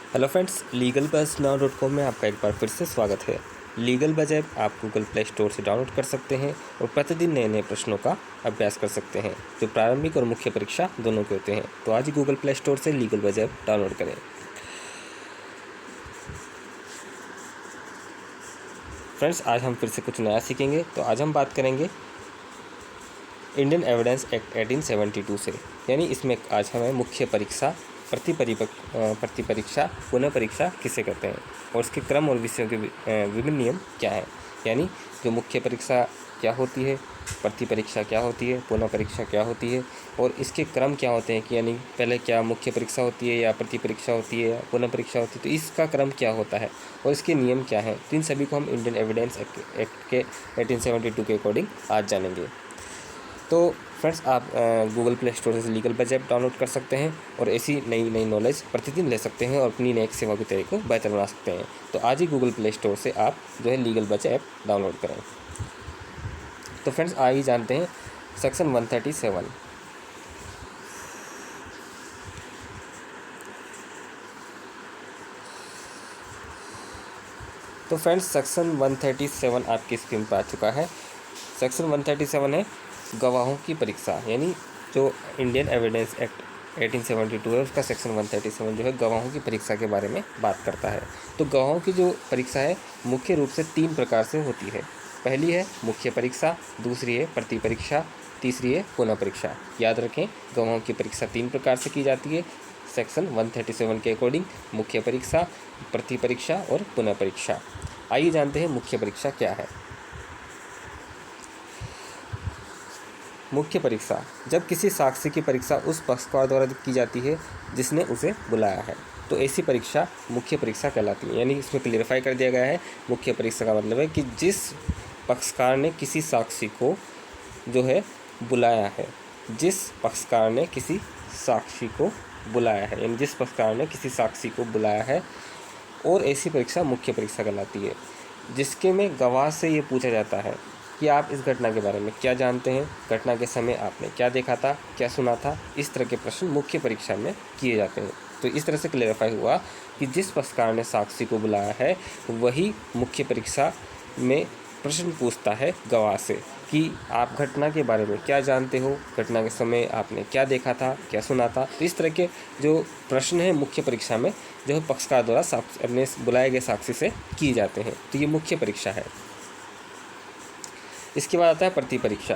Hello friends, legalbuzznow.com में आपका एक बार फिर से स्वागत है। लीगल बज़ ऐप आप गूगल प्ले स्टोर से डाउनलोड कर सकते हैं और प्रतिदिन नए नए प्रश्नों का अभ्यास कर सकते हैं जो प्रारंभिक और मुख्य परीक्षा दोनों के होते हैं। तो आज ही गूगल प्ले स्टोर से लीगल बज़ ऐप डाउनलोड करें। फ्रेंड्स, आज हम फिर से कुछ नया सीखेंगे। तो आज हम बात करेंगे इंडियन एविडेंस एक्ट 1872 से, यानी इसमें आज हमें मुख्य परीक्षा, प्रति परीक्षा, पुनः परीक्षा किसे कहते हैं और उसके क्रम और विषयों के विभिन्न नियम क्या हैं। यानी जो मुख्य परीक्षा क्या होती है, प्रति परीक्षा क्या होती है, पुनः परीक्षा क्या होती है और इसके क्रम क्या होते हैं कि यानी पहले क्या मुख्य परीक्षा होती है या प्रति परीक्षा होती है या पुनः परीक्षा होती है, तो इसका क्रम क्या होता है और इसके नियम क्या हैं। तो इन सभी को हम इंडियन एविडेंस एक्ट के 1872 के अकॉर्डिंग आज जानेंगे। तो फ्रेंड्स, आप गूगल प्ले स्टोर से लीगल बज़ ऐप डाउनलोड कर सकते हैं और ऐसी नई नॉलेज प्रतिदिन ले सकते हैं और अपनी न्यायिक सेवा के तरीके को बेहतर बना सकते हैं। तो आज ही गूगल प्ले स्टोर से आप जो है लीगल बज़ ऐप डाउनलोड करें। तो फ्रेंड्स, आइए जानते हैं सेक्शन 137। तो फ्रेंड्स, सेक्शन 137 आपकी स्क्रीन पर आ चुका है। सेक्शन 137 है गवाहों की परीक्षा, यानी जो इंडियन एविडेंस एक्ट 1872 है उसका सेक्शन 137 जो है गवाहों की परीक्षा के बारे में बात करता है। तो गवाहों की जो परीक्षा है मुख्य रूप से 3 प्रकार से होती है। पहली है मुख्य परीक्षा, दूसरी है प्रति परीक्षा, तीसरी है पुनः परीक्षा। याद रखें, गवाहों की परीक्षा 3 प्रकार से की जाती है सेक्शन 137 के अकॉर्डिंग: मुख्य परीक्षा, प्रति परीक्षा और पुनः परीक्षा। आइए जानते हैं मुख्य परीक्षा क्या है। मुख्य परीक्षा जब किसी साक्षी की परीक्षा उस पक्षकार द्वारा की जाती है जिसने उसे बुलाया है, तो ऐसी परीक्षा मुख्य परीक्षा कहलाती है। यानी इसमें क्लियरिफाई कर दिया गया है, मुख्य परीक्षा का मतलब है कि जिस पक्षकार ने किसी साक्षी को जो है बुलाया है, जिस पक्षकार ने किसी साक्षी को बुलाया है, यानी जिस पक्षकार ने किसी साक्षी को बुलाया है, और ऐसी परीक्षा मुख्य परीक्षा कहलाती है, जिसके में गवाह से ये पूछा जाता है कि आप इस घटना के बारे में क्या जानते हैं, घटना के समय आपने क्या देखा था, क्या सुना था। इस तरह के प्रश्न मुख्य परीक्षा में किए जाते हैं। तो इस तरह से क्लेरिफाई हुआ कि जिस पक्षकार ने साक्षी को बुलाया है वही मुख्य परीक्षा में प्रश्न पूछता है गवाह से कि आप घटना के बारे में क्या जानते हो, घटना के समय आपने क्या देखा था, क्या सुना था। तो इस तरह के जो प्रश्न हैं मुख्य परीक्षा में जो है पक्षकार द्वारा अपने बुलाए गए साक्षी से किए जाते हैं। तो ये मुख्य परीक्षा है। इसके बाद आता है प्रति परीक्षा,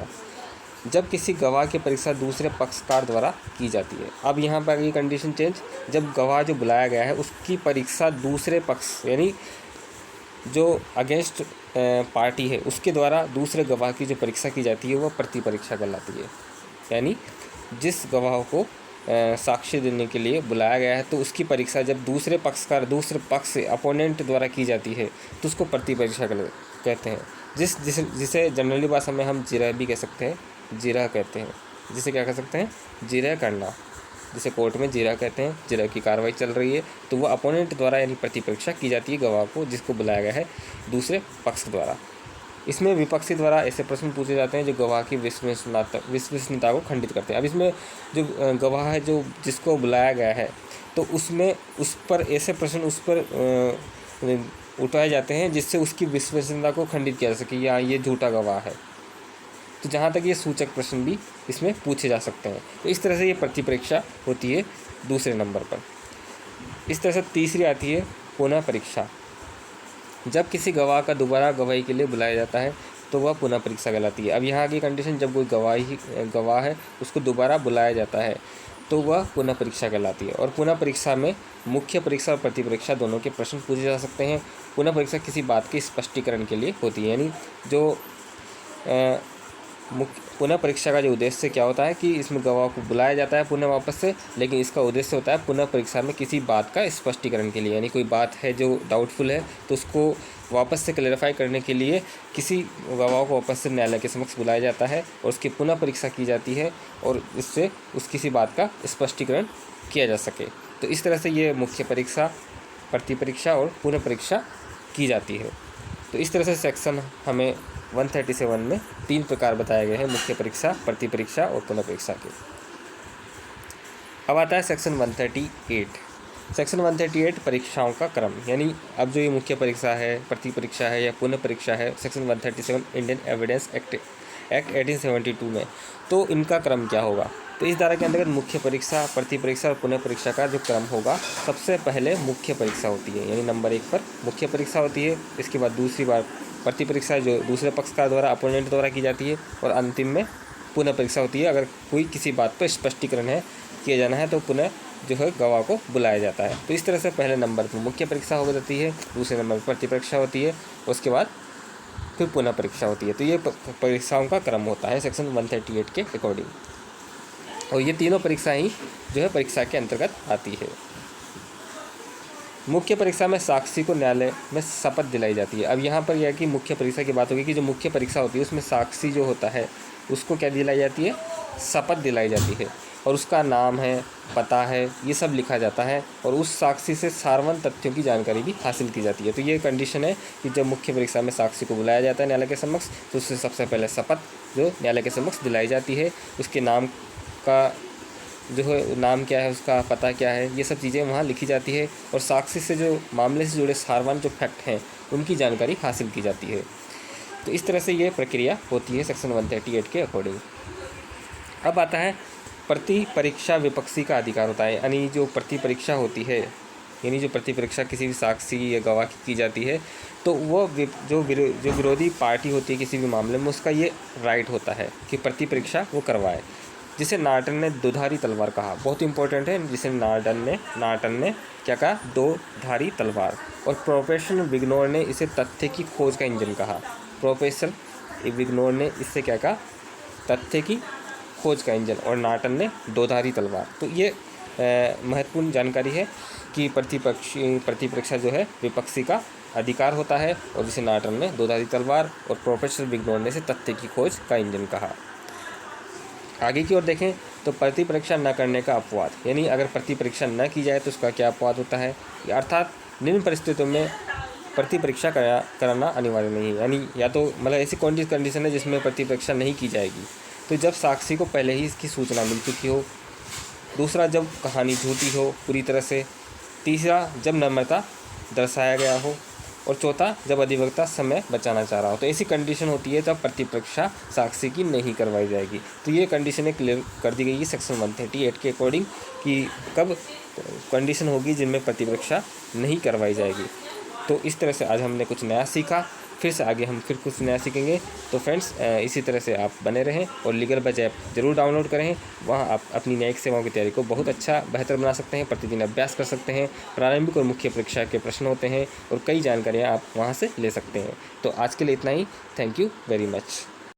जब किसी गवाह की परीक्षा दूसरे पक्षकार द्वारा की जाती है। अब यहाँ पर ये कंडीशन चेंज, जब गवाह जो बुलाया गया है उसकी परीक्षा दूसरे पक्ष यानी जो अगेंस्ट पार्टी है उसके द्वारा दूसरे गवाह की जो परीक्षा की जाती है वह प्रति परीक्षा कहलाती है। यानी जिस गवाह को साक्ष्य देने के लिए बुलाया गया है तो उसकी परीक्षा जब दूसरे पक्ष से अपोनेंट द्वारा की जाती है तो उसको प्रति परीक्षा कहते हैं। जिसे जनरली भाषा में हम जिरह भी कह सकते हैं, जिरह कहते हैं। जिसे क्या कह सकते हैं? जिरह करना, जिसे कोर्ट में जिरह कहते हैं। जिरह की कार्रवाई चल रही है तो वह अपोनेंट द्वारा यानी प्रति परीक्षा की जाती है गवाह को जिसको बुलाया गया है दूसरे पक्ष द्वारा। इसमें विपक्षी द्वारा ऐसे प्रश्न पूछे जाते हैं जो गवाह की विश्वसनीयता को खंडित करते हैं। अब इसमें जो गवाह है जो जिसको बुलाया गया है तो उसमें उस पर ऐसे प्रश्न उस पर उठाए जाते हैं जिससे उसकी विश्वसनीयता को खंडित किया जा सके या ये झूठा गवाह है। तो जहाँ तक ये सूचक प्रश्न भी इसमें पूछे जा सकते हैं। तो इस तरह से ये प्रति परीक्षा होती है दूसरे नंबर पर। इस तरह से तीसरी आती है पुनः परीक्षा, जब किसी गवाह का दोबारा गवाही के लिए बुलाया जाता है तो वह पुनः परीक्षा कहलाती है। अब यहाँ की कंडीशन, जब कोई गवाह है उसको दोबारा बुलाया जाता है तो वह पुनः परीक्षा कहलाती है। और पुनः परीक्षा में मुख्य परीक्षा और प्रति परीक्षा दोनों के प्रश्न पूछे जा सकते हैं। पुनः परीक्षा किसी बात के स्पष्टीकरण के लिए होती है, यानी जो पुनः परीक्षा का जो उद्देश्य क्या होता है कि इसमें गवाह को बुलाया जाता है पुनः वापस से, लेकिन इसका उद्देश्य होता है पुनः परीक्षा में किसी बात का स्पष्टीकरण के लिए। यानी कोई बात है जो डाउटफुल है तो उसको वापस से क्लेरिफाई करने के लिए किसी गवाह को वापस से न्यायालय के समक्ष बुलाया जाता है और उसकी पुनः परीक्षा की जाती है और इससे किसी बात का स्पष्टीकरण किया जा सके। तो इस तरह से ये मुख्य परीक्षा, प्रति परीक्षा और पुनः परीक्षा की जाती है। तो इस तरह से सेक्शन हमें 137 में 3 प्रकार बताए गए हैं मुख्य परीक्षा, प्रति परीक्षा और पुनः परीक्षा के। अब आता है सेक्शन 138। सेक्शन 138 परीक्षाओं का क्रम, यानी अब जो ये मुख्य परीक्षा है, प्रति परीक्षा है या पुनः परीक्षा है, सेक्शन 137 इंडियन एविडेंस एक्ट 1872 में, तो इनका क्रम क्या होगा। तो इस धारा के अंतर्गत मुख्य परीक्षा, प्रति परीक्षा और पुनः परीक्षा का जो क्रम होगा, सबसे पहले मुख्य परीक्षा होती है, यानी नंबर 1 पर मुख्य परीक्षा होती है। इसके बाद दूसरी बार प्रति परीक्षा जो दूसरे पक्षकार द्वारा, अपोनेंट द्वारा की जाती है, और अंतिम में पुनः परीक्षा होती है। अगर कोई किसी बात पर स्पष्टीकरण है किया जाना है तो पुनः जो है गवाह को बुलाया जाता है। तो इस तरह से पहले नंबर पर मुख्य परीक्षा हो जाती है, दूसरे नंबर पर प्रति परीक्षा होती है, उसके बाद फिर पुनः परीक्षा होती है। तो ये परीक्षाओं का क्रम होता है सेक्शन 138 के अकॉर्डिंग, और ये तीनों परीक्षाएं ही जो है परीक्षा के अंतर्गत आती है। मुख्य परीक्षा में साक्षी को न्यायालय में शपथ दिलाई जाती है। अब यहाँ पर यह है कि मुख्य परीक्षा की बात होगी कि जो मुख्य परीक्षा होती है उसमें साक्षी जो होता है उसको क्या दिलाई जाती है, शपथ दिलाई जाती है, और उसका नाम है, पता है, ये सब लिखा जाता है, और उस साक्षी से सारवन तथ्यों की जानकारी भी हासिल की जाती है। तो ये कंडीशन है कि जब मुख्य परीक्षा में साक्षी को बुलाया जाता है न्यायालय के समक्ष, तो उससे सबसे पहले शपथ जो न्यायालय के समक्ष दिलाई जाती है, उसके नाम का जो है नाम क्या है, उसका पता क्या है, ये सब चीज़ें वहाँ लिखी जाती है, और साक्षी से जो मामले से जुड़े सारवन जो फैक्ट हैं उनकी जानकारी हासिल की जाती है। तो इस तरह से ये प्रक्रिया होती है सेक्शन 138 के अकॉर्डिंग। अब आता है प्रति परीक्षा विपक्षी का अधिकार होता है, यानी जो प्रति परीक्षा होती है, यानी जो प्रति परीक्षा किसी भी साक्षी या गवाह की जाती है, तो वो जो विरोधी पार्टी होती है किसी भी मामले में, उसका ये राइट होता है कि प्रति परीक्षा वो करवाए। जिसे नाटन ने दोधारी तलवार कहा, बहुत इंपॉर्टेंट है, जिसे नाटन ने क्या कहा, दो धारी तलवार, और प्रोफेसर विग्नोर ने इसे तथ्य की खोज का इंजन कहा। प्रोफेसर विग्नोर ने इससे क्या कहा, तथ्य की खोज का इंजन, और नाटन ने दो धारी तलवार। तो ये महत्वपूर्ण जानकारी है कि प्रति परीक्षा जो है विपक्षी का अधिकार होता है, और जिसे नाटन ने दो धारी तलवार और प्रोफेसर विग्नोर ने इसे तथ्य की खोज का इंजन कहा। आगे की ओर देखें तो प्रति परीक्षा न करने का अपवाद, यानी अगर प्रति परीक्षा न की जाए तो उसका क्या अपवाद होता है, अर्थात निम्न परिस्थितियों में प्रति परीक्षा कराना अनिवार्य नहीं है, यानी या तो मतलब ऐसी कौन सी कंडीशन है जिसमें प्रति परीक्षा नहीं की जाएगी, तो जब साक्षी को पहले ही इसकी सूचना मिल चुकी हो, दूसरा जब कहानी झूठी हो पूरी तरह से, तीसरा जब नम्रता दर्शाया गया हो, और चौथा जब अधिवक्ता समय बचाना चाह रहा हो। तो ऐसी कंडीशन होती है जब प्रति परीक्षा साक्षी की नहीं करवाई जाएगी। तो ये कंडीशनें क्लियर कर दी गई है सेक्शन 138 के अकॉर्डिंग कि कब कंडीशन होगी जिनमें प्रति परीक्षा नहीं करवाई जाएगी। तो इस तरह से आज हमने कुछ नया सीखा, फिर से आगे हम फिर कुछ नया सीखेंगे। तो फ्रेंड्स इसी तरह से आप बने रहें और लीगल बज ऐप जरूर डाउनलोड करें, वहाँ आप अपनी न्यायिक सेवाओं की तैयारी को बहुत अच्छा बेहतर बना सकते हैं, प्रतिदिन अभ्यास कर सकते हैं, प्रारंभिक और मुख्य परीक्षा के प्रश्न होते हैं और कई जानकारियाँ आप वहाँ से ले सकते हैं। तो आज के लिए इतना ही, थैंक यू वेरी मच।